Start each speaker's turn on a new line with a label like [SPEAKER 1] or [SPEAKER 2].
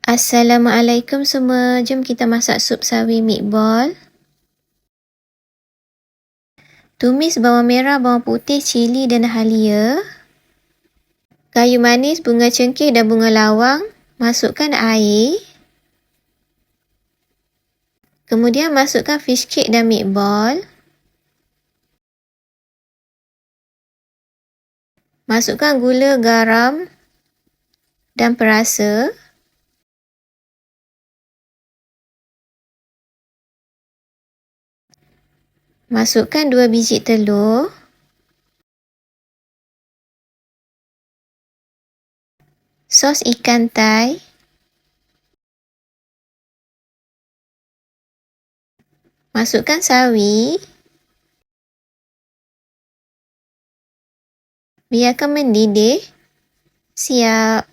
[SPEAKER 1] Assalamualaikum semua. Jom kita masak sup sawi meatball. Tumis bawang merah, bawang putih, cili dan halia. Kayu manis, bunga cengkeh dan bunga lawang. Masukkan air. Kemudian masukkan fish cake dan meatball. Masukkan gula, garam dan perasa. Masukkan 2 biji telur. Sos ikan tai. Masukkan sawi. Biarkan mendidih. Siap.